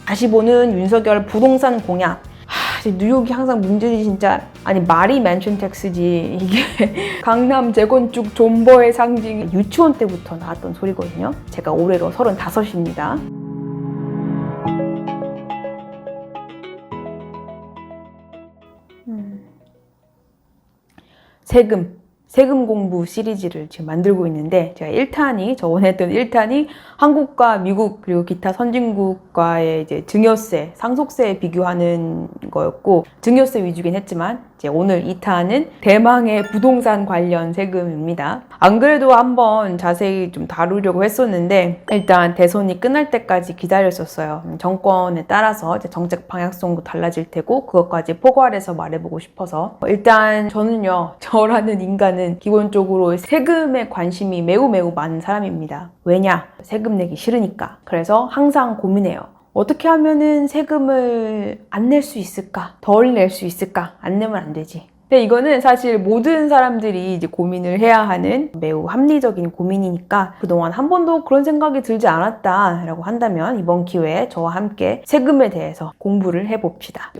다시 보는 윤석열 부동산 공약. 뉴욕이 항상 문제지 진짜. 아니 말이 맨션 텍스지 이게 강남 재건축 존버의 상징. 유치원 때부터 나왔던 소리거든요. 제가 올해로 35입니다. 세금 공부 시리즈를 지금 만들고 있는데, 제가 1탄이, 저번에 했던 1탄이 한국과 미국 그리고 기타 선진국과의 이제 증여세, 상속세 비교하는 거였고, 증여세 위주긴 했지만 이제 오늘 2탄은 대망의 부동산 관련 세금입니다. 안 그래도 한번 자세히 좀 다루려고 했었는데 일단 대선이 끝날 때까지 기다렸었어요. 정권에 따라서 이제 정책 방향성도 달라질 테고 그것까지 포괄해서 말해보고 싶어서. 일단 저는요, 저라는 인간은 기본적으로 세금에 관심이 매우 많은 사람입니다. 왜냐? 세금 내기 싫으니까. 그래서 항상 고민해요. 어떻게 하면은 세금을 안 낼 수 있을까? 덜 낼 수 있을까? 안 내면 안 되지. 근데 이거는 사실 모든 사람들이 이제 고민을 해야 하는 매우 합리적인 고민이니까 그동안 한 번도 그런 생각이 들지 않았다라고 한다면 이번 기회에 저와 함께 세금에 대해서 공부를 해봅시다.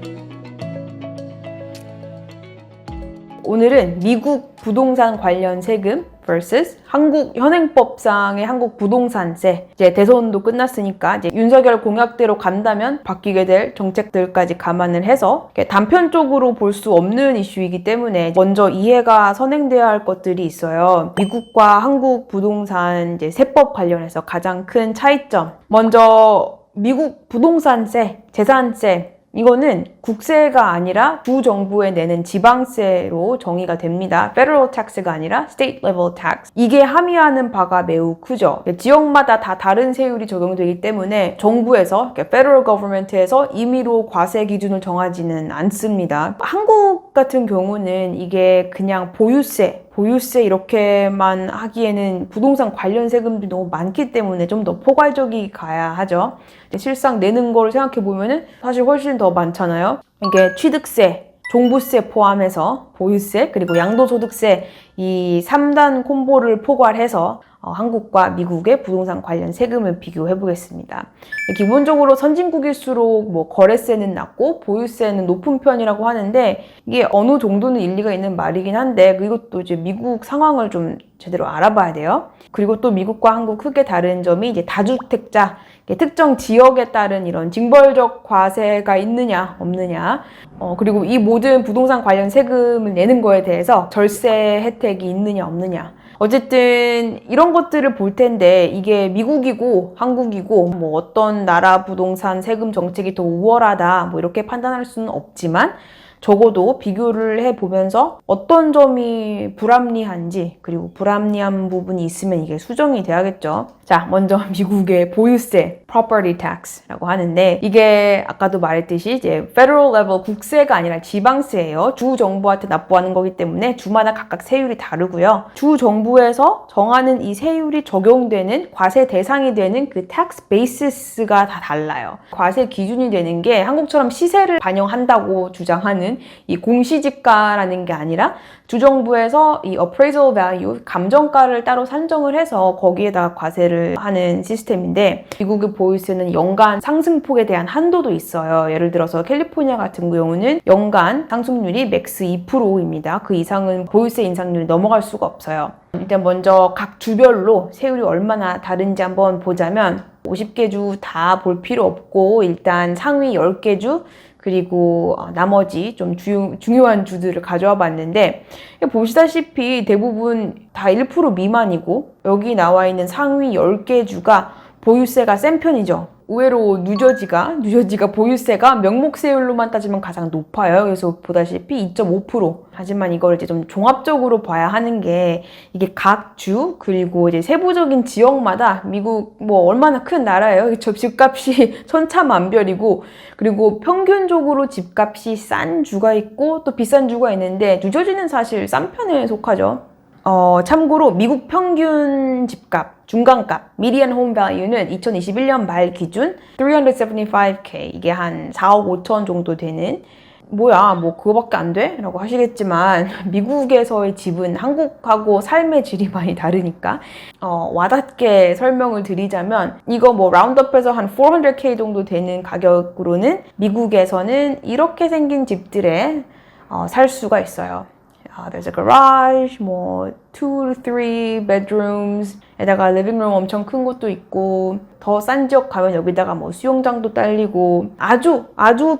오늘은 미국 부동산 관련 세금 vs 한국 현행법상의 한국 부동산세. 이제 대선도 끝났으니까 이제 윤석열 공약대로 간다면 바뀌게 될 정책들까지 감안을 해서 단편적으로 볼 수 없는 이슈이기 때문에 먼저 이해가 선행돼야 할 것들이 있어요. 미국과 한국 부동산 이제 세법 관련해서 가장 큰 차이점. 먼저 미국 부동산세, 재산세. 이거는 국세가 아니라 주 정부에 내는 지방세로 정의가 됩니다. Federal tax가 아니라 State level tax. 이게 함의하는 바가 매우 크죠. 지역마다 다 다른 세율이 적용되기 때문에 정부에서, Federal government에서 임의로 과세 기준을 정하지는 않습니다. 한국 같은 경우는 이게 그냥 보유세 이렇게만 하기에는 부동산 관련 세금들이 너무 많기 때문에 좀 더 포괄적이 가야 하죠. 실상 내는 걸 생각해 보면은 사실 훨씬 더 많잖아요. 이게 취득세, 종부세 포함해서 보유세 그리고 양도소득세 이 3단 콤보를 포괄해서 한국과 미국의 부동산 관련 세금을 비교해 보겠습니다. 기본적으로 선진국일수록 뭐 거래세는 낮고 보유세는 높은 편이라고 하는데 이게 어느 정도는 일리가 있는 말이긴 한데 이것도 이제 미국 상황을 좀 제대로 알아봐야 돼요. 그리고 또 미국과 한국 크게 다른 점이 이제 다주택자, 특정 지역에 따른 이런 징벌적 과세가 있느냐 없느냐, 그리고 이 모든 부동산 관련 세금을 내는 거에 대해서 절세 혜택이 있느냐 없느냐. 어쨌든 이런 것들을 볼 텐데 이게 미국이고 한국이고 뭐 어떤 나라 부동산 세금 정책이 더 우월하다 뭐 이렇게 판단할 수는 없지만 적어도 비교를 해보면서 어떤 점이 불합리한지 그리고 불합리한 부분이 있으면 이게 수정이 돼야겠죠. 자, 먼저 미국의 보유세, property tax라고 하는데 이게 아까도 말했듯이 이제 federal level 국세가 아니라 지방세예요. 주 정부한테 납부하는 거기 때문에 주마다 각각 세율이 다르고요. 주 정부에서 정하는 이 세율이 적용되는 과세 대상이 되는 그 tax basis가 다 달라요. 과세 기준이 되는 게 한국처럼 시세를 반영한다고 주장하는 이 공시지가라는 게 아니라 주정부에서 이 appraisal value, 감정가를 따로 산정을 해서 거기에다가 과세를 하는 시스템인데 미국의 보유세는 연간 상승폭에 대한 한도도 있어요. 예를 들어서 캘리포니아 같은 경우는 연간 상승률이 맥스 2%입니다. 그 이상은 보유세 인상률이 넘어갈 수가 없어요. 일단 먼저 각 주별로 세율이 얼마나 다른지 한번 보자면 50개 주 다 볼 필요 없고 일단 상위 10개 주 그리고 나머지 좀 중요한 주들을 가져와 봤는데 보시다시피 대부분 다 1% 미만이고 여기 나와 있는 상위 10개 주가 보유세가 센 편이죠. 의외로 뉴저지가 보유세가 명목세율로만 따지면 가장 높아요. 그래서 보다시피 2.5%. 하지만 이걸 이제 좀 종합적으로 봐야 하는 게 이게 각 주 그리고 이제 세부적인 지역마다 미국 뭐 얼마나 큰 나라예요. 집값이 천차만별이고 그리고 평균적으로 집값이 싼 주가 있고 또 비싼 주가 있는데 뉴저지는 사실 싼 편에 속하죠. 참고로 미국 평균 집값, 중간값, median home value는 2021년 말 기준 375K, 이게 한 4억 5천 정도 되는 뭐야, 뭐 그거밖에 안 돼? 라고 하시겠지만 미국에서의 집은 한국하고 삶의 질이 많이 다르니까 와닿게 설명을 드리자면 이거 뭐 라운드업해서 한 400K 정도 되는 가격으로는 미국에서는 이렇게 생긴 집들에 살 수가 있어요. There's a garage, 뭐 2 to 3 bedrooms 에다가 리빙룸 엄청 큰 것도 있고 더 싼 지역 가면 여기다가 뭐 수영장도 딸리고 아주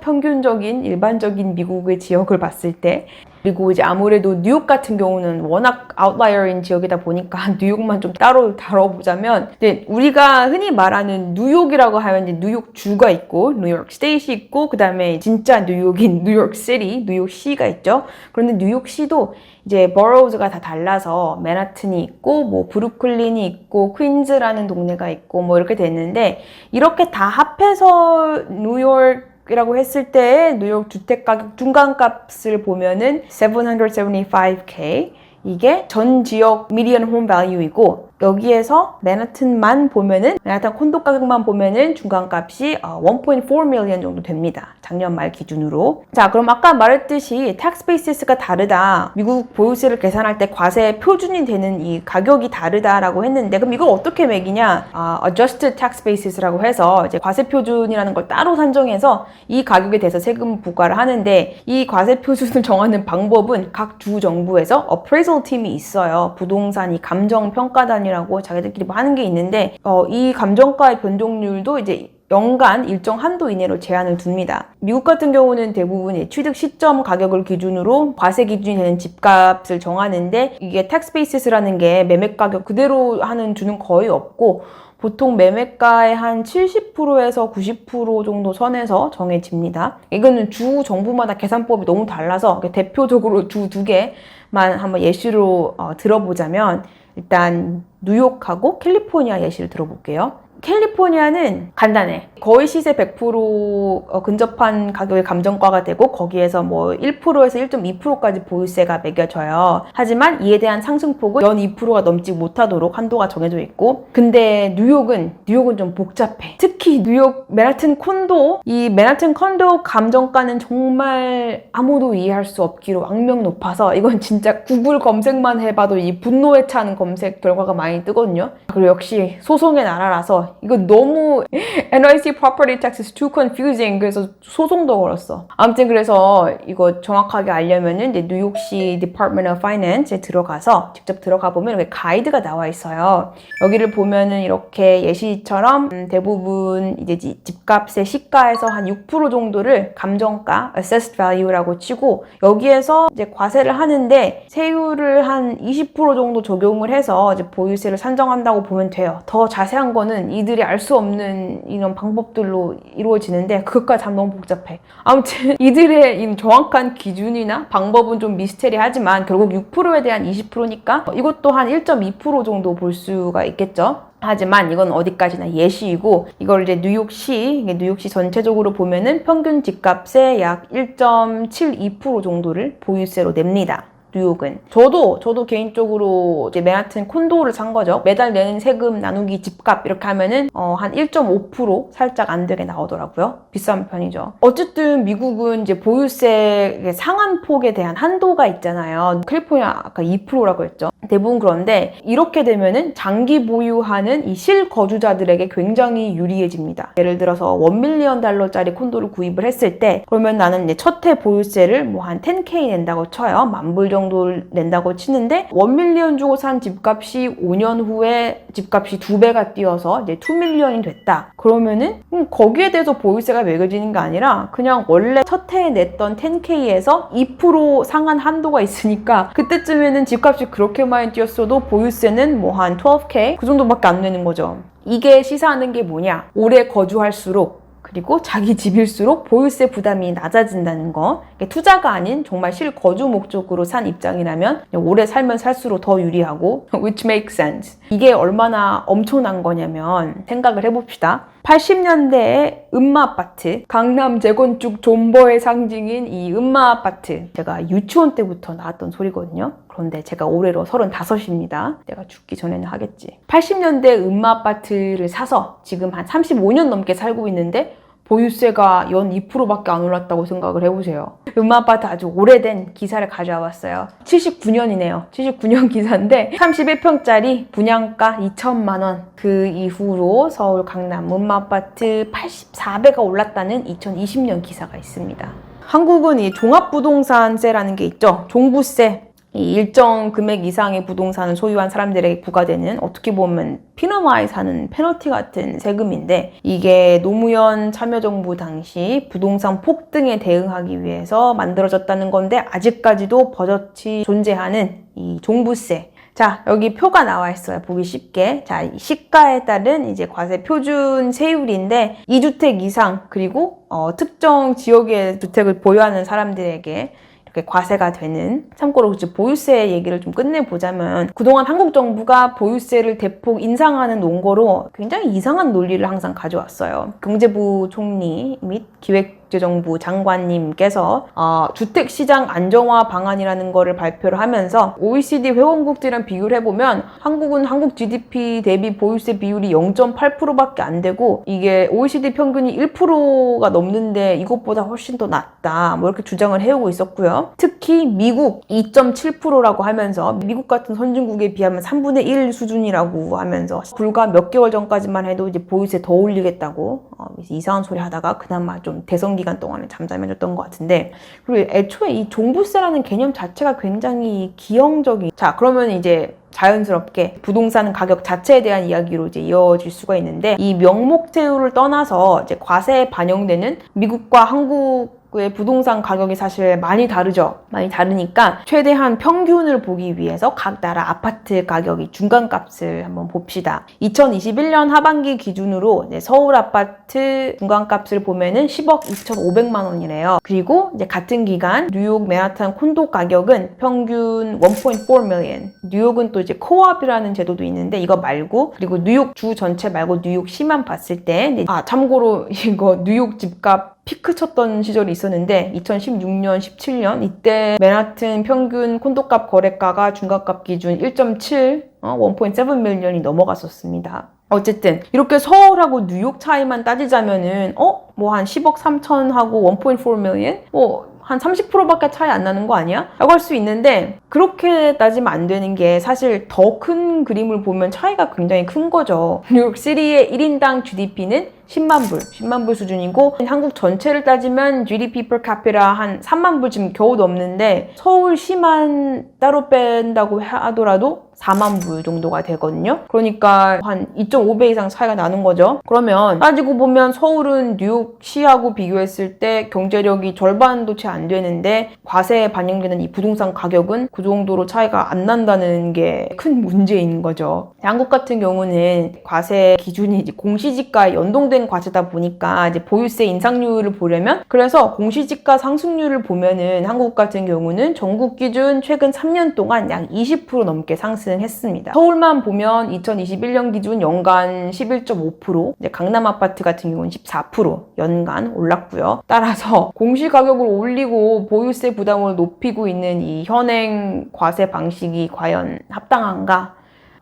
평균적인 일반적인 미국의 지역을 봤을 때 그리고 이제 아무래도 뉴욕 같은 경우는 워낙 아웃라이어인 지역이다 보니까 뉴욕만 좀 따로 다뤄보자면 이제 우리가 흔히 말하는 뉴욕이라고 하면 이제 뉴욕주가 있고 뉴욕 스테이트 있고 그 다음에 진짜 뉴욕인 뉴욕시티, 뉴욕시가 있죠. 그런데 뉴욕시도 이제 boroughs가 다 달라서 맨하튼이 있고 뭐 브루클린이 있고 퀸즈라는 동네가 있고 뭐 이렇게 됐는데 이렇게 다 합해서 뉴욕이라고 했을 때 뉴욕 주택 가격 중간값을 보면은 775K 이게 전 지역 미디언 홈 밸류이고 여기에서 맨하튼만 보면은 맨하튼 콘도 가격만 보면은 중간값이 1.4 million 정도 됩니다. 작년 말 기준으로. 자, 그럼 아까 말했듯이 tax basis가 다르다. 미국 보유세를 계산할 때 과세 표준이 되는 이 가격이 다르다라고 했는데 그럼 이걸 어떻게 매기냐? adjusted tax basis라고 해서 이제 과세 표준이라는 걸 따로 산정해서 이 가격에 대해서 세금 부과를 하는데 이 과세 표준을 정하는 방법은 각 주 정부에서 appraisal 팀이 있어요. 부동산이 감정 평가단이 라고 자기들끼리 뭐 하는 게 있는데 이 감정가의 변동률도 이제 연간 일정 한도 이내로 제한을 둡니다. 미국 같은 경우는 대부분 취득 시점 가격을 기준으로 과세 기준이 되는 집값을 정하는데 이게 tax basis라는 게 매매 가격 그대로 하는 주는 거의 없고 보통 매매가의 한 70%에서 90% 정도 선에서 정해집니다. 이거는 주 정부마다 계산법이 너무 달라서 대표적으로 주 두 개만 한번 예시로 들어보자면 일단 뉴욕하고 캘리포니아 예시를 들어볼게요. 캘리포니아는 간단해. 거의 시세 100% 근접한 가격의 감정가가 되고 거기에서 뭐 1%에서 1.2%까지 보유세가 매겨져요. 하지만 이에 대한 상승폭은 연 2%가 넘지 못하도록 한도가 정해져 있고 근데 뉴욕은 좀 복잡해. 특히 뉴욕 맨하튼 콘도 이 맨하튼 콘도 감정가는 정말 아무도 이해할 수 없기로 악명 높아서 이건 진짜 구글 검색만 해봐도 이 분노에 차는 검색 결과가 많이 뜨거든요. 그리고 역시 소송의 나라라서 이거 너무 NYC property tax is too confusing 그래서 소송도 걸었어. 아무튼 그래서 이거 정확하게 알려면은 이제 뉴욕시 Department of Finance에 들어가서 직접 들어가 보면 이렇게 가이드가 나와 있어요. 여기를 보면은 이렇게 예시처럼 대부분 이제 집값의 시가에서 한 6% 정도를 감정가 assessed value라고 치고 여기에서 이제 과세를 하는데 세율을 한 20% 정도 적용을 해서 이제 보유세를 산정한다고 보면 돼요. 더 자세한 거는 이들이 알 수 없는 이런 방법들로 이루어지는데 그것까지 다 너무 복잡해. 아무튼 이들의 이 정확한 기준이나 방법은 좀 미스테리하지만 결국 6%에 대한 20%니까 이것도 한 1.2% 정도 볼 수가 있겠죠. 하지만 이건 어디까지나 예시이고 이걸 이제 뉴욕시 전체적으로 보면은 평균 집값의 약 1.72% 정도를 보유세로 냅니다. 뉴욕은. 저도 개인적으로 이제 맨하튼 콘도를 산 거죠. 매달 내는 세금 나누기 집값 이렇게 하면은 한 1.5% 살짝 안 되게 나오더라고요. 비싼 편이죠. 어쨌든 미국은 이제 보유세 상한폭에 대한 한도가 있잖아요. 캘리포니아 아까 2%라고 했죠. 대부분 그런데 이렇게 되면은 장기 보유하는 이 실거주자들에게 굉장히 유리해집니다. 예를 들어서 $1 밀리언 달러짜리 콘도를 구입을 했을 때 그러면 나는 이제 첫 해 보유세를 뭐 한 10K 낸다고 쳐요. $10,000 정도를 낸다고 치는데 1 밀리언 주고 산 집값이 5년 후에 집값이 2배가 뛰어서 이제 2 밀리언이 됐다. 그러면은 거기에 대해서 보유세가 매겨지는 게 아니라 그냥 원래 첫 해에 냈던 10K에서 2% 상한 한도가 있으니까 그때쯤에는 집값이 그렇게 많이 뛰었어도 보유세는 뭐 한 12K 그 정도밖에 안 내는 거죠. 이게 시사하는 게 뭐냐? 오래 거주할수록 그리고 자기 집일수록 보유세 부담이 낮아진다는 거. 투자가 아닌 정말 실거주 목적으로 산 입장이라면 오래 살면 살수록 더 유리하고 which makes sense. 이게 얼마나 엄청난 거냐면 생각을 해봅시다. 80년대에 음마아파트, 강남 재건축 존버의 상징인 이 음마아파트 제가 유치원 때부터 나왔던 소리거든요. 그런데 제가 올해로 35입니다. 내가 죽기 전에는 하겠지. 80년대 음마아파트를 사서 지금 한 35년 넘게 살고 있는데 보유세가 연 2%밖에 안 올랐다고 생각을 해보세요. 음마아파트 아주 오래된 기사를 가져와 봤어요. 79년이네요. 79년 기사인데 31평짜리 분양가 2천만 원. 그 이후로 서울 강남 음마아파트 84배가 올랐다는 2020년 기사가 있습니다. 한국은 이 종합부동산세라는 게 있죠. 종부세. 이 일정 금액 이상의 부동산을 소유한 사람들에게 부과되는 어떻게 보면 피너마이즈 하는 페널티 같은 세금인데 이게 노무현 참여정부 당시 부동산 폭등에 대응하기 위해서 만들어졌다는 건데 아직까지도 버젓이 존재하는 이 종부세. 자, 여기 표가 나와 있어요. 보기 쉽게. 자, 이 시가에 따른 이제 과세 표준 세율인데 2주택 이상 그리고 특정 지역의 주택을 보유하는 사람들에게 이렇게 과세가 되는. 참고로 보유세 얘기를 좀 끝내보자면 그동안 한국 정부가 보유세를 대폭 인상하는 논거로 굉장히 이상한 논리를 항상 가져왔어요. 경제부 총리 및 기획재정부 장관님께서 주택시장 안정화 방안이라는 거를 발표를 하면서 OECD 회원국들이랑 비교를 해보면 한국은 한국 GDP 대비 보유세 비율이 0.8%밖에 안 되고 이게 OECD 평균이 1%가 넘는데 이것보다 훨씬 더 낮다 뭐 이렇게 주장을 해오고 있었고요. 특히 미국 2.7%라고 하면서 미국 같은 선진국에 비하면 3분의 1 수준이라고 하면서 불과 몇 개월 전까지만 해도 이제 보유세 더 올리겠다고 이상한 소리 하다가 그나마 좀 대선 기간 동안에 잠잠해졌던 것 같은데 그리고 애초에 이 종부세라는 개념 자체가 굉장히 기형적인. 자, 그러면 이제 자연스럽게 부동산 가격 자체에 대한 이야기로 이제 이어질 수가 있는데 이 명목세율을 떠나서 이제 과세에 반영되는 미국과 한국의 부동산 가격이 사실 많이 다르죠. 많이 다르니까 최대한 평균을 보기 위해서 각 나라 아파트 가격이 중간값을 한번 봅시다. 2021년 하반기 기준으로 이제 서울 아파트 중간값을 보면은 10억 2,500만 원이래요. 그리고 이제 같은 기간 뉴욕 맨하탄 콘도 가격은 평균 1.4 million. 뉴욕은 또 이제 코업이라는 제도도 있는데 이거 말고 그리고 뉴욕 주 전체 말고 뉴욕시만 봤을 때 참고로 이거 뉴욕 집값 피크 쳤던 시절이 있었는데 2016년, 17년 이때 맨하튼 평균 콘도값 거래가가 중간값 기준 1.7, 1.7 밀리언이 넘어갔었습니다. 어쨌든 이렇게 서울하고 뉴욕 차이만 따지자면은 뭐 한 10억 3천하고 1.4 밀리언? 뭐 한 30%밖에 차이 안 나는 거 아니야? 라고 할 수 있는데 그렇게 따지면 안 되는 게 사실 더 큰 그림을 보면 차이가 굉장히 큰 거죠. 뉴욕시리의 1인당 GDP는 10만 불 수준이고 한국 전체를 따지면 GDP per capita 한 3만 불 지금 겨우 넘는데 서울시만 따로 뺀다고 하더라도 4만 불 정도가 되거든요. 그러니까 한 2.5배 이상 차이가 나는 거죠. 그러면 따지고 보면 서울은 뉴욕시하고 비교했을 때 경제력이 절반도 채 안 되는데 과세에 반영되는 이 부동산 가격은 그 정도로 차이가 안 난다는 게 큰 문제인 거죠. 한국 같은 경우는 과세 기준이 이제 공시지가에 연동된 과세다 보니까 이제 보유세 인상률을 보려면 그래서 공시지가 상승률을 보면은 한국 같은 경우는 전국 기준 최근 3년 동안 약 20% 넘게 상승했습니다. 서울만 보면 2021년 기준 연간 11.5%, 이제 강남 아파트 같은 경우는 14% 연간 올랐고요. 따라서 공시 가격을 올리고 보유세 부담을 높이고 있는 이 현행 과세 방식이 과연 합당한가?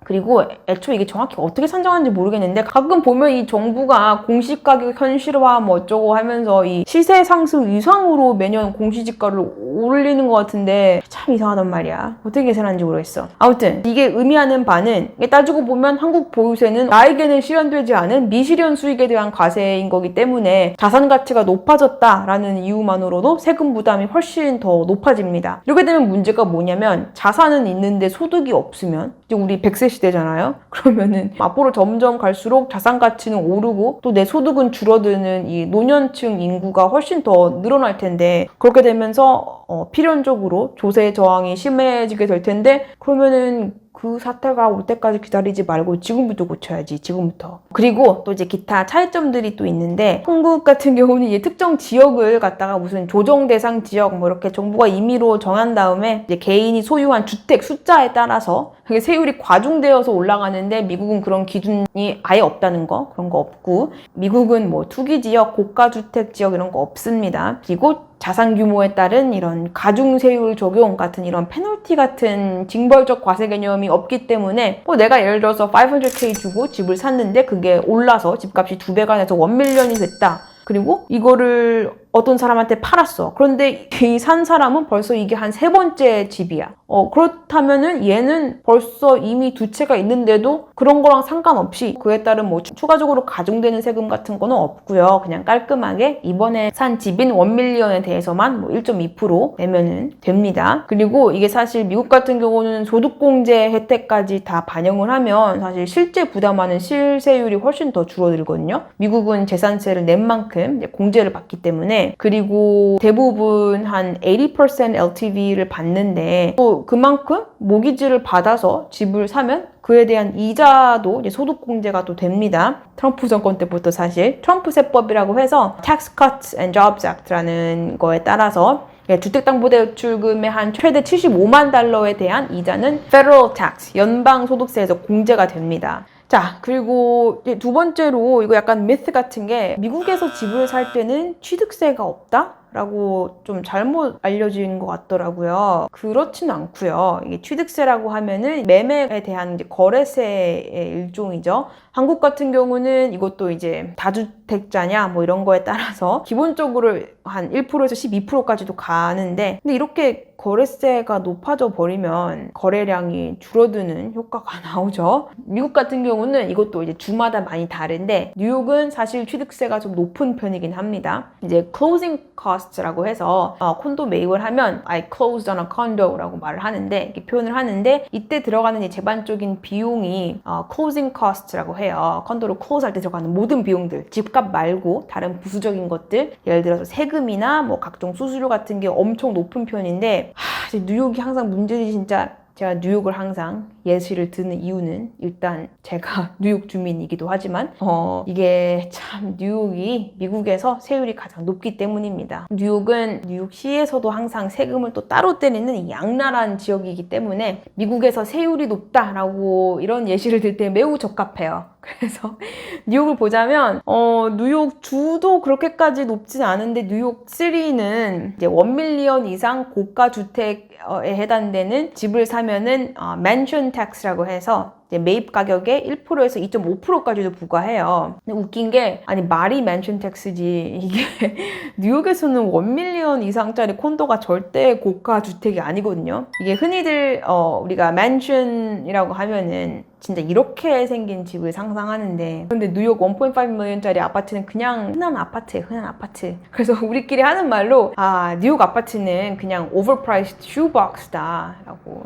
그리고 애초에 이게 정확히 어떻게 산정하는지 모르겠는데 가끔 보면 이 정부가 공시가격 현실화 뭐 어쩌고 하면서 이 시세 상승 이상으로 매년 공시지가를 올리는 것 같은데 참 이상하단 말이야. 어떻게 계산하는지 모르겠어. 아무튼 이게 의미하는 바는 따지고 보면 한국 보유세는 나에게는 실현되지 않은 미실현 수익에 대한 과세인 거기 때문에 자산 가치가 높아졌다라는 이유만으로도 세금 부담이 훨씬 더 높아집니다. 이렇게 되면 문제가 뭐냐면 자산은 있는데 소득이 없으면 이제 우리 100세 시대잖아요. 그러면은 앞으로 점점 갈수록 자산 가치는 오르고 또 내 소득은 줄어드는 이 노년층 인구가 훨씬 더 늘어날 텐데 그렇게 되면서 필연적으로 조세 저항이 심해지게 될 텐데 그러면은 그 사태가 올 때까지 기다리지 말고 지금부터 고쳐야지, 지금부터. 그리고 또 이제 기타 차이점들이 또 있는데 한국 같은 경우는 이제 특정 지역을 갖다가 무슨 조정 대상 지역 뭐 이렇게 정부가 임의로 정한 다음에 이제 개인이 소유한 주택 숫자에 따라서 그게 세율이 과중되어서 올라가는데 미국은 그런 기준이 아예 없다는 거, 그런 거 없고 미국은 뭐 투기 지역, 고가 주택 지역 이런 거 없습니다. 그리고 자산 규모에 따른 이런 가중세율 적용 같은 이런 페널티 같은 징벌적 과세 개념이 없기 때문에 내가 예를 들어서 500K 주고 집을 샀는데 그게 올라서 집값이 2배가 돼서 1밀리언이 됐다. 그리고 이거를 어떤 사람한테 팔았어. 그런데 이 산 사람은 벌써 이게 한 3번째 집이야. 그렇다면은 얘는 벌써 이미 2채가 있는데도 그런 거랑 상관없이 그에 따른 뭐 추가적으로 가중되는 세금 같은 거는 없고요. 그냥 깔끔하게 이번에 산 집인 1밀리언에 대해서만 뭐 1.2% 내면은 됩니다. 그리고 이게 사실 미국 같은 경우는 소득공제 혜택까지 다 반영을 하면 사실 실제 부담하는 실세율이 훨씬 더 줄어들거든요. 미국은 재산세를 낸 만큼 이제 공제를 받기 때문에, 그리고 대부분 한 80% LTV를 받는데 또 그만큼 모기지를 받아서 집을 사면 그에 대한 이자도 이제 소득공제가 또 됩니다. 트럼프 정권 때부터 사실 트럼프 세법이라고 해서 Tax Cuts and Jobs Act라는 거에 따라서 주택담보대출금의 한 최대 75만 달러에 대한 이자는 Federal Tax, 연방소득세에서 공제가 됩니다. 자, 그리고 두 번째로 이거 약간 미스 같은 게, 미국에서 집을 살 때는 취득세가 없다? 라고 좀 잘못 알려진 것 같더라고요. 그렇지는 않고요. 이게 취득세라고 하면은 매매에 대한 이제 거래세의 일종이죠. 한국 같은 경우는 이것도 이제 다주택자냐 뭐 이런 거에 따라서 기본적으로 한 1%에서 12%까지도 가는데, 근데 이렇게 거래세가 높아져 버리면 거래량이 줄어드는 효과가 나오죠. 미국 같은 경우는 이것도 이제 주마다 많이 다른데, 뉴욕은 사실 취득세가 좀 높은 편이긴 합니다. 이제 closing cost라고 해서 콘도 매입을 하면 I closed on a condo라고 말을 하는데, 이렇게 표현을 하는데, 이때 들어가는 이 제반적인 비용이 closing cost라고 해요. 컨도로 close 할 때 들어가는 모든 비용들, 집값 말고 다른 부수적인 것들, 예를 들어서 세금이나 뭐 각종 수수료 같은 게 엄청 높은 편인데, 뉴욕이 항상 문제지. 진짜 제가 뉴욕을 항상 예시를 드는 이유는, 일단 제가 뉴욕 주민이기도 하지만 이게 참 뉴욕이 미국에서 세율이 가장 높기 때문입니다. 뉴욕은 뉴욕시에서도 항상 세금을 또 따로 때리는 이 악랄한 지역이기 때문에 미국에서 세율이 높다라고 이런 예시를 들 때 매우 적합해요. 그래서 뉴욕을 보자면 뉴욕 주도 그렇게까지 높진 않은데, 뉴욕 3는 이제 1밀리언 이상 고가 주택에 해당되는 집을 사면은 mansion tax라고 해서 이제 매입 가격의 1%에서 2.5%까지도 부과해요. 근데 웃긴 게, 아니 말이 맨션 텍스지, 이게 뉴욕에서는 1밀리언 이상짜리 콘도가 절대 고가 주택이 아니거든요. 이게 흔히들 우리가 맨션이라고 하면은 진짜 이렇게 생긴 집을 상상하는데, 근데 뉴욕 1.5밀리언짜리 아파트는 그냥 흔한 아파트예요. 흔한 아파트. 그래서 우리끼리 하는 말로 뉴욕 아파트는 그냥 overpriced shoebox다 라고.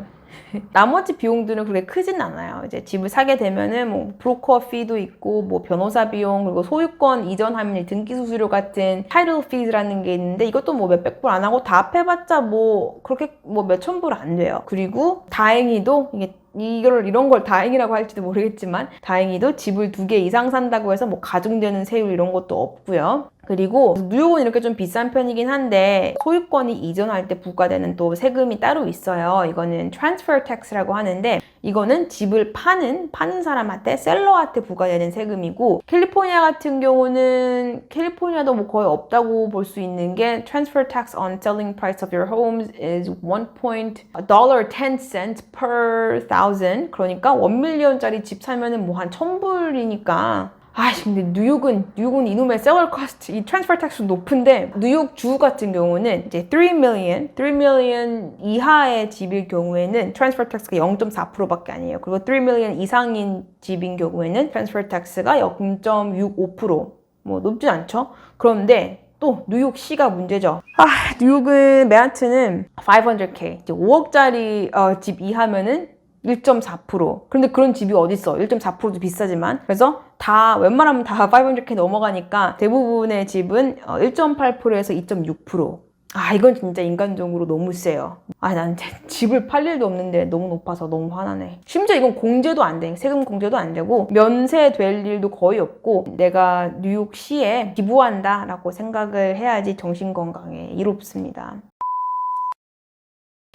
나머지 비용들은 그렇게 크진 않아요. 이제 집을 사게 되면은 뭐 브로커 피도 있고, 뭐 변호사 비용, 그리고 소유권 이전하면 등기 수수료 같은 타이틀 피즈라는 게 있는데, 이것도 뭐 몇백 불 안 하고 다 합해봤자 뭐 그렇게 뭐 몇천 불 안 돼요. 그리고 다행히도 이런 걸 다행이라고 할지도 모르겠지만, 다행히도 집을 2개 이상 산다고 해서 뭐 가중되는 세율 이런 것도 없고요. 그리고 뉴욕은 이렇게 좀 비싼 편이긴 한데, 소유권이 이전할 때 부과되는 또 세금이 따로 있어요. 이거는 transfer tax라고 하는데, 이거는 집을 파는 사람한테, 셀러한테 부과되는 세금이고, 캘리포니아 같은 경우는, 캘리포니아도 뭐 거의 없다고 볼 수 있는 게, transfer tax on selling price of your homes is $1.10 per thousand. 그러니까 1밀리언짜리 집 사면은 뭐 한 1,000불이니까. 근데 뉴욕은 이놈의 셀러 코스트, 이 트랜스퍼 텍스 높은데, 뉴욕 주 같은 경우는 이제 3밀리언 이하의 집일 경우에는 트랜스퍼 텍스가 0.4%밖에 아니에요. 그리고 3밀리언 이상인 집인 경우에는 트랜스퍼 텍스가 0.65%. 뭐 높지 않죠? 그런데 또 뉴욕시가 문제죠. 뉴욕은 맨하튼은 500K, 이제 5억짜리 집 이하면은 1.4%. 그런데 그런 집이 어딨어. 1.4%도 비싸지만. 그래서 웬만하면 다 500K 넘어가니까 대부분의 집은 1.8%에서 2.6%. 이건 진짜 인간적으로 너무 세요. 난 집을 팔 일도 없는데 너무 높아서 너무 화나네. 심지어 이건 공제도 안 돼. 세금 공제도 안 되고 면세될 일도 거의 없고, 내가 뉴욕시에 기부한다라고 생각을 해야지 정신건강에 이롭습니다.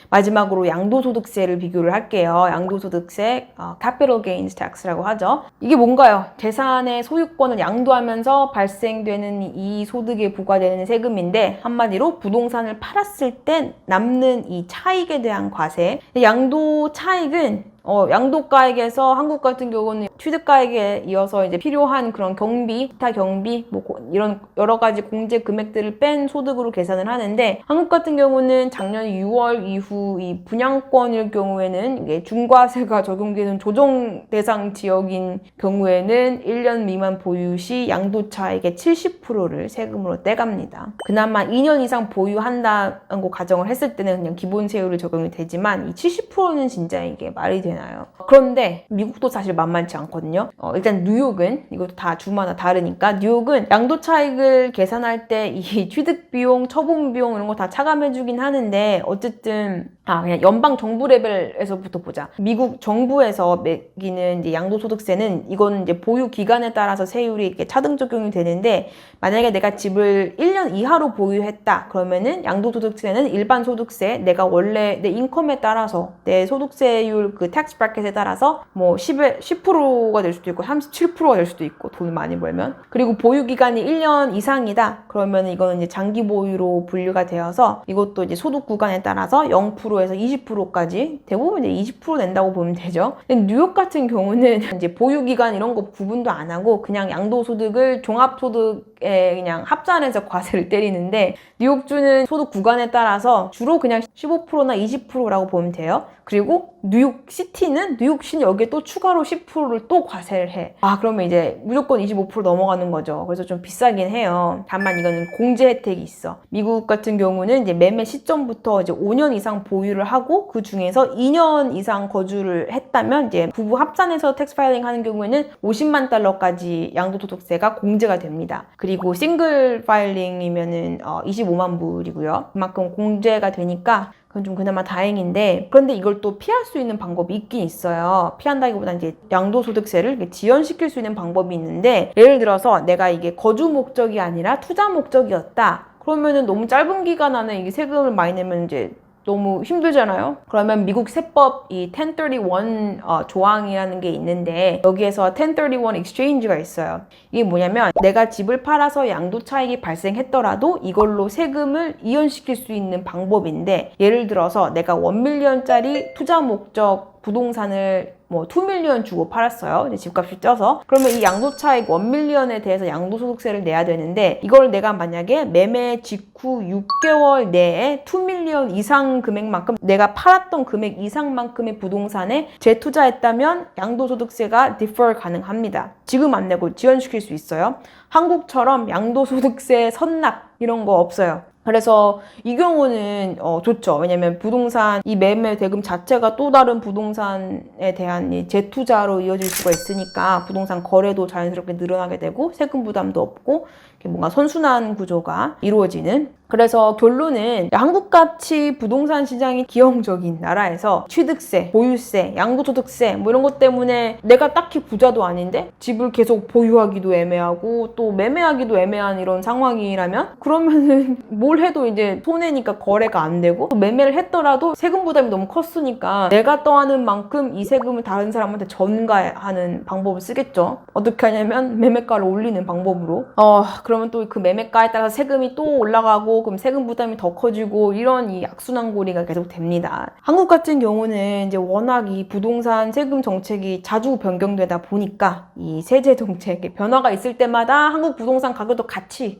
마지막으로 양도소득세를 비교를 할게요. 양도소득세, capital gains tax라고 하죠. 이게 뭔가요? 재산의 소유권을 양도하면서 발생되는 이 소득에 부과되는 세금인데, 한마디로 부동산을 팔았을 때 남는 이 차익에 대한 과세. 양도 차익은 양도가액에서 한국 같은 경우는 취득가액에 이어서 이제 필요한 그런 경비, 기타 경비, 이런 여러 가지 공제 금액들을 뺀 소득으로 계산을 하는데, 한국 같은 경우는 작년 6월 이후 이 분양권일 경우에는 이게 중과세가 적용되는 조정 대상 지역인 경우에는 1년 미만 보유 시 양도차익의 70%를 세금으로 떼갑니다. 그나마 2년 이상 보유한다고 가정을 했을 때는 그냥 기본 세율이 적용이 되지만 이 70%는 진짜 이게 말이 되나요? 그런데 미국도 사실 만만치 않거든요. 일단 뉴욕은, 이것도 다 주마다 다르니까, 뉴욕은 양도차익을 계산할 때 이 취득비용, 처분비용 이런 거 다 차감해주긴 하는데, 어쨌든 그냥 연방 정부 레벨에서부터 보자. 미국 정부에서 매기는 이제 양도소득세는, 이거는 이제 보유 기간에 따라서 세율이 이렇게 차등 적용이 되는데, 만약에 내가 집을 1년 이하로 보유했다 그러면은 양도소득세는 일반 소득세, 내가 원래 내 인컴에 따라서 내 소득세율 그 텍스 브래킷에 따라서 뭐 10%가 될 수도 있고 37%가 될 수도 있고, 돈을 많이 벌면. 그리고 보유 기간이 1년 이상이다 그러면 이거는 이제 장기 보유로 분류가 되어서 이것도 이제 소득 구간에 따라서 0%에서 20%까지 대부분 이제 20% 낸다고 보면 되죠. 근데 뉴욕 같은 경우는 이제 보유 기간 이런 거 구분도 안 하고 그냥 양도소득을 종합소득에 그냥 합산해서 과세를 때리는데, 뉴욕주는 소득 구간에 따라서 주로 그냥 15%나 20%라고 보면 돼요. 그리고 뉴욕시티는 여기에 또 추가로 10%를 또 과세를 해. 그러면 이제 무조건 25% 넘어가는 거죠. 그래서 좀 비싸긴 해요. 다만 이거는 공제 혜택이 있어. 미국 같은 경우는 이제 매매 시점부터 이제 5년 이상 보유를 하고 그 중에서 2년 이상 거주를 했다면 이제 부부 합산해서 텍스 파일링 하는 경우에는 50만 달러까지 양도소득세가 공제가 됩니다. 그리고 싱글 파일링이면은 25만 불이고요. 그만큼 공제가 되니까 그건 좀 그나마 다행인데, 그런데 이걸 또 피할 수 있는 방법이 있긴 있어요. 피한다기보다 이제 양도소득세를 지연시킬 수 있는 방법이 있는데, 예를 들어서 내가 이게 거주 목적이 아니라 투자 목적이었다. 그러면은 너무 짧은 기간 안에 이게 세금을 많이 내면 이제 너무 힘들잖아요. 그러면 미국 세법 이 1031 조항이라는 게 있는데, 여기에서 1031 exchange가 있어요. 이게 뭐냐면 내가 집을 팔아서 양도 차익이 발생했더라도 이걸로 세금을 이연시킬 수 있는 방법인데, 예를 들어서 내가 1밀리언짜리 투자 목적 부동산을 뭐 2밀리언 주고 팔았어요. 이제 집값이 쪄서. 그러면 이 양도차익 1밀리언에 대해서 양도소득세를 내야 되는데, 이걸 내가 만약에 매매 직후 6개월 내에 2밀리언 이상 금액만큼, 내가 팔았던 금액 이상만큼의 부동산에 재투자했다면 양도소득세가 defer 가능합니다. 지금 안 내고 지연시킬 수 있어요. 한국처럼 양도소득세 선납 이런 거 없어요. 그래서 이 경우는 좋죠. 왜냐면 부동산 이 매매 대금 자체가 또 다른 부동산에 대한 이 재투자로 이어질 수가 있으니까 부동산 거래도 자연스럽게 늘어나게 되고 세금 부담도 없고 뭔가 선순환 구조가 이루어지는. 그래서 결론은 한국같이 부동산 시장이 기형적인 나라에서 취득세, 보유세, 양도소득세 뭐 이런 것 때문에 내가 딱히 부자도 아닌데 집을 계속 보유하기도 애매하고 또 매매하기도 애매한 이런 상황이라면, 그러면은 뭘 해도 이제 손해니까 거래가 안 되고, 또 매매를 했더라도 세금 부담이 너무 컸으니까 내가 떠하는 만큼 이 세금을 다른 사람한테 전가하는 방법을 쓰겠죠. 어떻게 하냐면 매매가를 올리는 방법으로. 그러면 또 그 매매가에 따라서 세금이 또 올라가고, 그럼 세금 부담이 더 커지고, 이런 이 악순환고리가 계속 됩니다. 한국 같은 경우는 이제 워낙 이 부동산 세금 정책이 자주 변경되다 보니까 이 세제 정책에 변화가 있을 때마다 한국 부동산 가격도 같이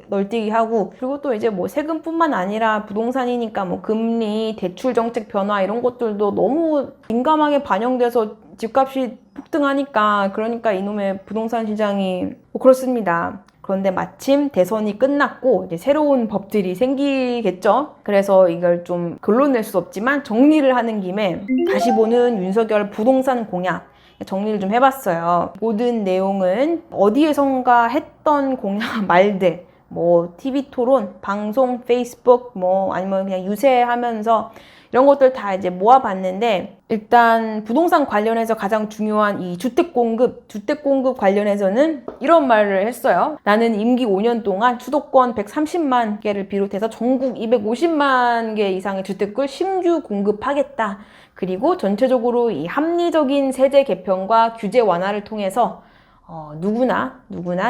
널뛰기 하고, 그리고 또 이제 뭐 세금뿐만 아니라 부동산이니까 뭐 금리, 대출 정책 변화 이런 것들도 너무 민감하게 반영돼서 집값이 폭등하니까, 그러니까 이놈의 부동산 시장이 그렇습니다. 그런데 마침 대선이 끝났고 이제 새로운 법들이 생기겠죠. 그래서 이걸 좀 결론 낼 수 없지만 정리를 하는 김에 다시 보는 윤석열 부동산 공약 정리를 좀 해봤어요. 모든 내용은 어디에선가 했던 공약 말들, 뭐 TV 토론, 방송, 페이스북, 뭐 아니면 그냥 유세하면서 이런 것들 다 이제 모아봤는데, 일단 부동산 관련해서 가장 중요한 이 주택 공급 관련해서는 이런 말을 했어요. 나는 임기 5년 동안 수도권 130만 개를 비롯해서 전국 250만 개 이상의 주택을 신규 공급하겠다. 그리고 전체적으로 이 합리적인 세제 개편과 규제 완화를 통해서 누구나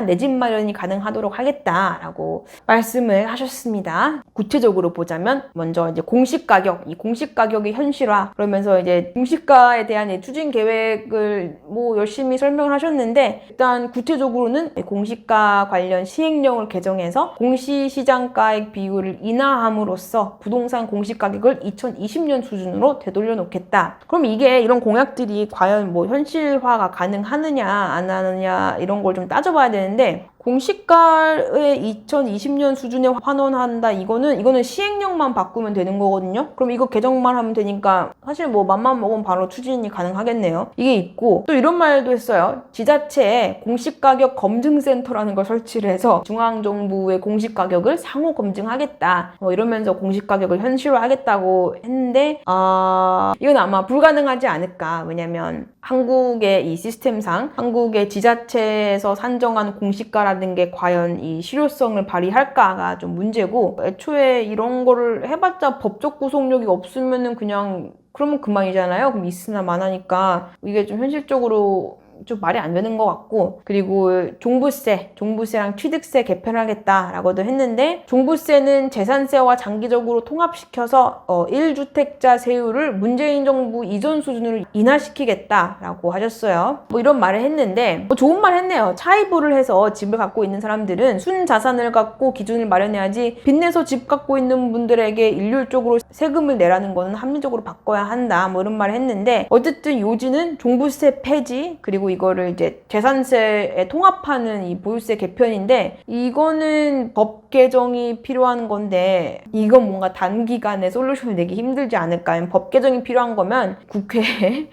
내 집 마련이 가능하도록 하겠다라고 말씀을 하셨습니다. 구체적으로 보자면 먼저 이제 공시 가격, 이 공시 가격의 현실화, 그러면서 이제 공시가에 대한 추진 계획을 뭐 열심히 설명을 하셨는데, 일단 구체적으로는 공시가 관련 시행령을 개정해서 공시시장가액 비율을 인하함으로써 부동산 공시가격을 2020년 수준으로 되돌려 놓겠다. 그럼 이게 이런 공약들이 과연 뭐 현실화가 가능하느냐 안 하느냐 이런 걸 좀 따져봐야 되는데, 공시가의 2020년 수준에 환원한다, 이거는 시행령만 바꾸면 되는 거거든요. 그럼 이거 개정만 하면 되니까 사실 뭐 맘만 먹으면 바로 추진이 가능하겠네요. 이게 있고, 또 이런 말도 했어요. 지자체에 공시가격 검증센터라는 걸 설치를 해서 중앙정부의 공시가격을 상호 검증하겠다, 뭐 이러면서 공시가격을 현실화하겠다고 했는데, 이건 아마 불가능하지 않을까. 왜냐면 한국의 이 시스템상 한국의 지자체에서 산정한 공시가라는 게 과연 이 실효성을 발휘할까가 좀 문제고, 애초에 이런 거를 해봤자 법적 구속력이 없으면은 그냥 그러면 그만이잖아요. 그럼 있으나 마나니까 이게 좀 현실적으로 좀 말이 안 되는 것 같고, 그리고 종부세랑 취득세 개편하겠다라고도 했는데, 종부세는 재산세와 장기적으로 통합시켜서 1주택자 세율을 문재인 정부 이전 수준으로 인하시키겠다라고 하셨어요. 뭐 이런 말을 했는데, 뭐 좋은 말 했네요. 차입을 해서 집을 갖고 있는 사람들은 순자산을 갖고 기준을 마련해야지, 빚내서 집 갖고 있는 분들에게 일률적으로 세금을 내라는 거는 합리적으로 바꿔야 한다, 뭐 이런 말을 했는데, 어쨌든 요지는 종부세 폐지, 그리고 이거를 이제 재산세에 통합하는 이 보유세 개편인데, 이거는 법 개정이 필요한 건데, 이건 뭔가 단기간에 솔루션을 내기 힘들지 않을까. 법 개정이 필요한 거면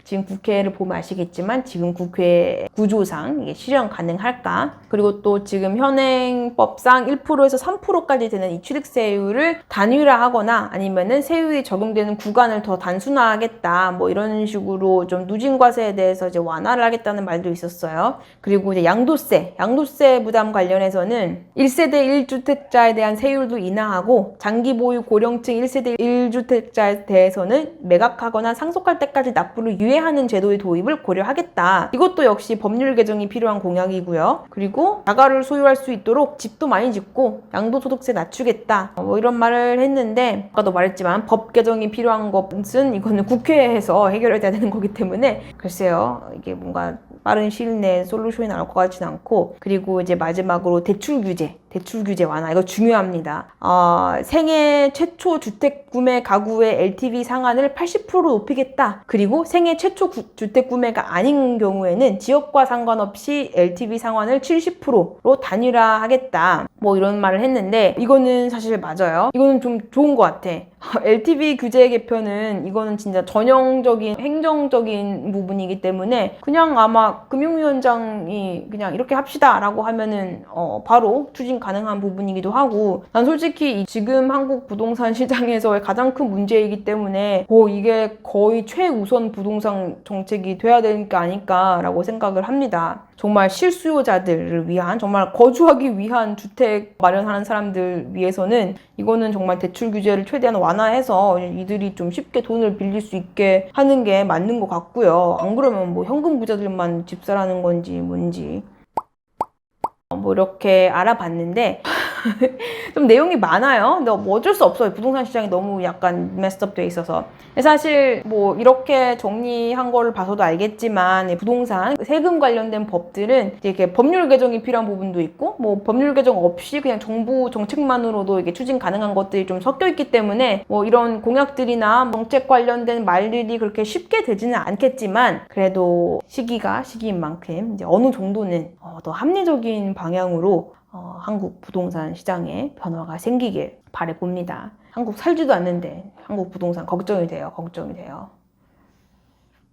지금 국회를 보면 아시겠지만 지금 국회 구조상 이게 실현 가능할까? 그리고 또 지금 현행법상 1%에서 3%까지 되는 이 취득세율을 단일화하거나 아니면은 세율이 적용되는 구간을 더 단순화하겠다, 뭐 이런 식으로 좀 누진과세에 대해서 이제 완화를 하겠다는 말도 있었어요. 그리고 이제 양도세 부담 관련해서는 1세대 1주택자에 대한 세율도 인하하고, 장기 보유 고령층 1세대 1주택자에 대해서는 매각하거나 상속할 때까지 납부를 유예하는 제도의 도입을 고려하겠다. 이것도 역시 법률 개정이 필요한 공약이고요. 그리고 자가를 소유할 수 있도록 집도 많이 짓고 양도소득세 낮추겠다, 뭐 이런 말을 했는데, 아까도 말했지만 법 개정이 필요한 것은 이거는 국회에서 해결해야 되는 거기 때문에 글쎄요, 이게 뭔가 빠른 시일 내에 솔루션이 나올 것 같지는 않고. 그리고 이제 마지막으로 대출 규제 완화, 이거 중요합니다. 생애 최초 주택 구매 가구의 LTV 상한을 80% 높이겠다. 그리고 생애 최초 주택 구매가 아닌 경우에는 지역과 상관없이 LTV 상한을 70%로 단일화하겠다, 뭐 이런 말을 했는데, 이거는 사실 맞아요. 이거는 좀 좋은 것 같아. LTV 규제 개편은 이거는 진짜 전형적인 행정적인 부분이기 때문에 그냥 아마 금융위원장이 그냥 이렇게 합시다 라고 하면은 바로 추진 가능한 부분이기도 하고, 난 솔직히 지금 한국 부동산 시장에서의 가장 큰 문제이기 때문에 이게 거의 최우선 부동산 정책이 돼야 되는 게 아닐까라고 생각을 합니다. 정말 실수요자들을 위한, 정말 거주하기 위한 주택 마련하는 사람들 위해서는 이거는 정말 대출 규제를 최대한 완화해서 이들이 좀 쉽게 돈을 빌릴 수 있게 하는 게 맞는 것 같고요. 안 그러면 뭐 현금 부자들만 집 사라는 건지 뭔지 뭐 이렇게 알아봤는데 좀 내용이 많아요. 근데 뭐 어쩔 수 없어요. 부동산 시장이 너무 약간 메스업 돼 있어서. 사실 뭐 이렇게 정리한 거를 봐서도 알겠지만, 부동산 세금 관련된 법들은 이렇게 법률 개정이 필요한 부분도 있고, 뭐 법률 개정 없이 그냥 정부 정책만으로도 이게 추진 가능한 것들이 좀 섞여 있기 때문에, 뭐 이런 공약들이나 정책 관련된 말들이 그렇게 쉽게 되지는 않겠지만, 그래도 시기인 만큼 이제 어느 정도는 더 합리적인 방향으로 한국 부동산 시장에 변화가 생기길 바라봅니다. 한국 살지도 않는데 한국 부동산 걱정이 돼요.